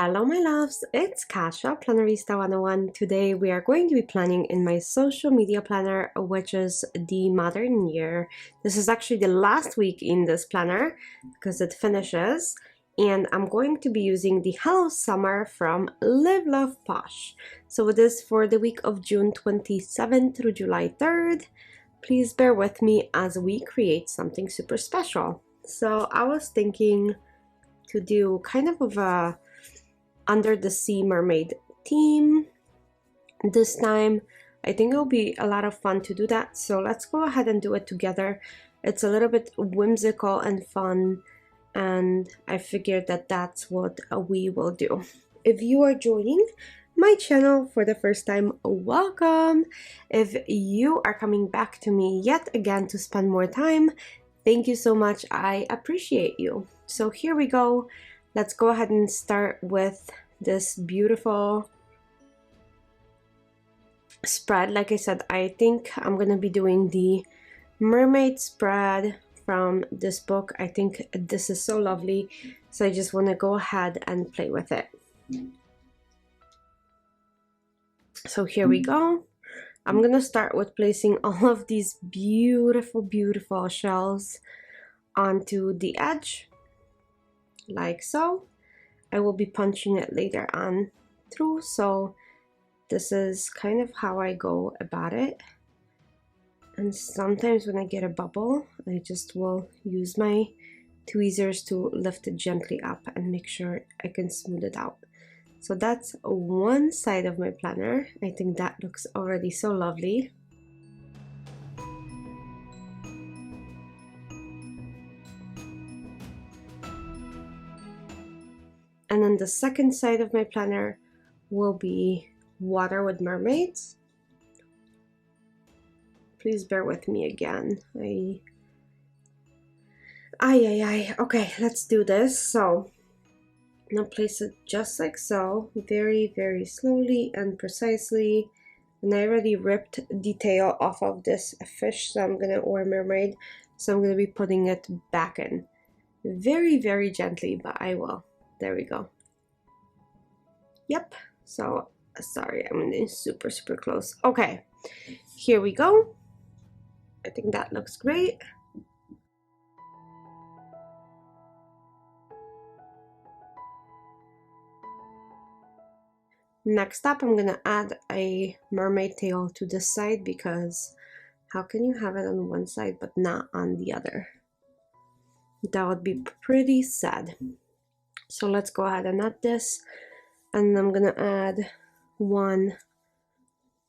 Hello my loves, it's Kasha, Plannerista 101. Today we are going to be planning in my social media planner, which is the modern year. This is actually the last week in this planner because it finishes, and I'm going to be using the Hello Summer from Live Love Posh. So it is for the week of June 27th through July 3rd. Please bear with me as we create something super special. So I was thinking to do kind of a under the sea mermaid theme this time. I think it'll be a lot of fun to do that, so let's go ahead and do it together. It's a little bit whimsical and fun, and I figured that that's what we will do. If you are joining my channel for the first time, welcome. If you are coming back to me yet again to spend more time, thank you so much. I appreciate you. So here we go. Let's go ahead and start with this beautiful spread. Like I said, I think I'm gonna be doing the mermaid spread from this book. I think this is so lovely, so I just want to go ahead and play with it. So here we go. I'm gonna start with placing all of these beautiful shells onto the edge, like so. I will be punching it later on through, so this is kind of how I go about it. And sometimes when I get a bubble, I just will use my tweezers to lift it gently up and make sure I can smooth it out. So that's one side of my planner. I think that looks already so lovely. And then the second side of my planner will be water with mermaids. Please bear with me again. Okay, let's do this. So I'm gonna place it just like so, very slowly and precisely. And I already ripped the tail off of this fish, so I'm gonna, or mermaid, so I'm gonna be putting it back in. Very gently, but I will. There we go. Yep, so sorry, I'm in super close. Okay, here we go. I think that looks great. Next up, I'm gonna add a mermaid tail to this side, because how can you have it on one side but not on the other? That would be pretty sad. So let's go ahead and add this, and I'm gonna add one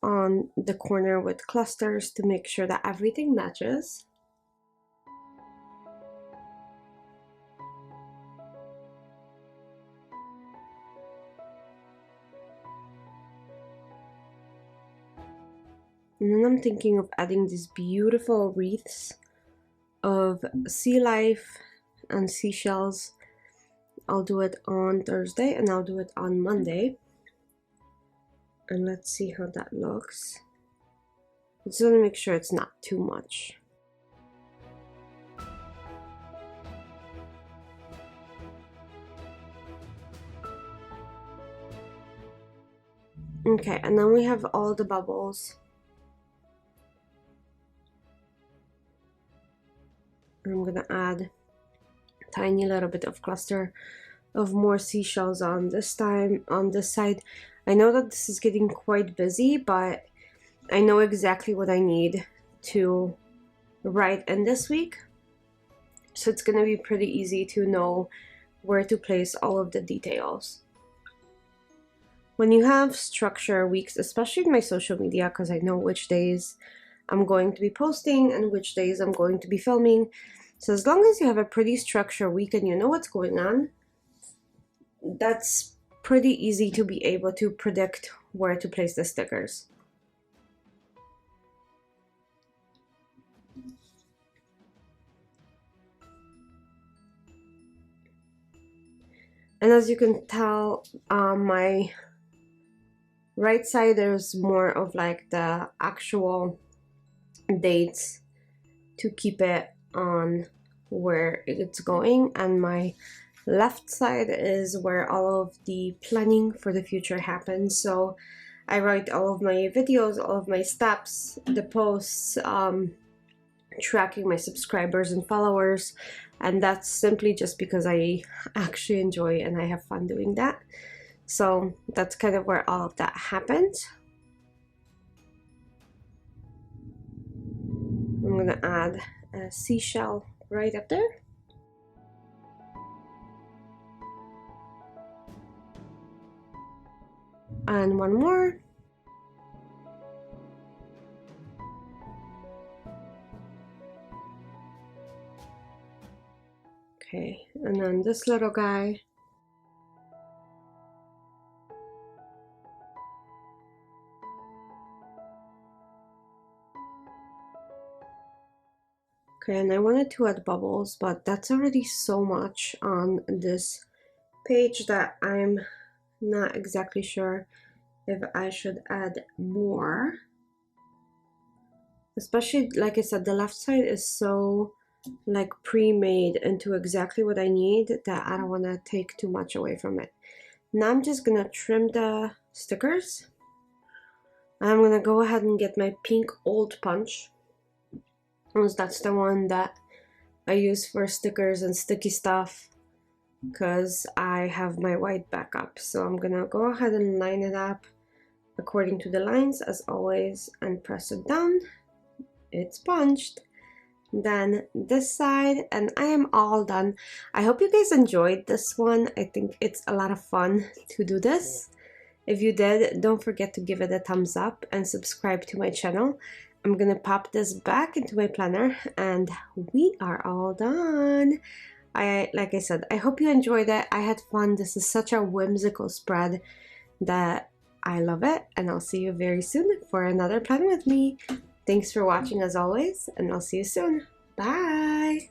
on the corner with clusters to make sure that everything matches. And then I'm thinking of adding these beautiful wreaths of sea life and seashells. I'll do it on Thursday and I'll do it on Monday. And let's see how that looks. I just want to make sure it's not too much. Okay, and then we have all the bubbles. I'm gonna add a tiny little bit of cluster of more seashells on this time on this side. I know that this is getting quite busy, but I know exactly what I need to write in this week, so it's gonna be pretty easy to know where to place all of the details. When you have structure weeks, especially in my social media, because I know which days I'm going to be posting and which days I'm going to be filming. So as long as you have a pretty structured week and you know what's going on, that's pretty easy to be able to predict where to place the stickers. And as you can tell, my right side, there's more of like the actual dates to keep it on where it's going, and my Left side is where all of the planning for the future happens. So I write all of my videos, all of my steps, the posts, tracking my subscribers and followers, and that's simply just because I actually enjoy and I have fun doing that. So that's kind of where all of that happens. I'm gonna add a seashell right up there. And one more. Okay, and then this little guy. Okay, and I wanted to add bubbles, but that's already so much on this page that I'm not exactly sure if I should add more. Especially, like I said, the left side is so like pre-made into exactly what I need that I don't want to take too much away from it. Now I'm just gonna trim the stickers. I'm gonna go ahead and get my pink old punch, because that's the one that I use for stickers and sticky stuff, because I have my white backup. So I'm gonna go ahead and line it up according to the lines as always and press it down. It's punched. Then this side, and I am all done. I hope you guys enjoyed this one. I think it's a lot of fun to do this. If you did, don't forget to give it a thumbs up and subscribe to my channel. I'm gonna pop this back into my planner and we are all done. Like I said, I hope you enjoyed it. I had fun. This is such a whimsical spread that I love it, and I'll see you very soon for another plan with me. Thanks for watching as always, and I'll see you soon. Bye!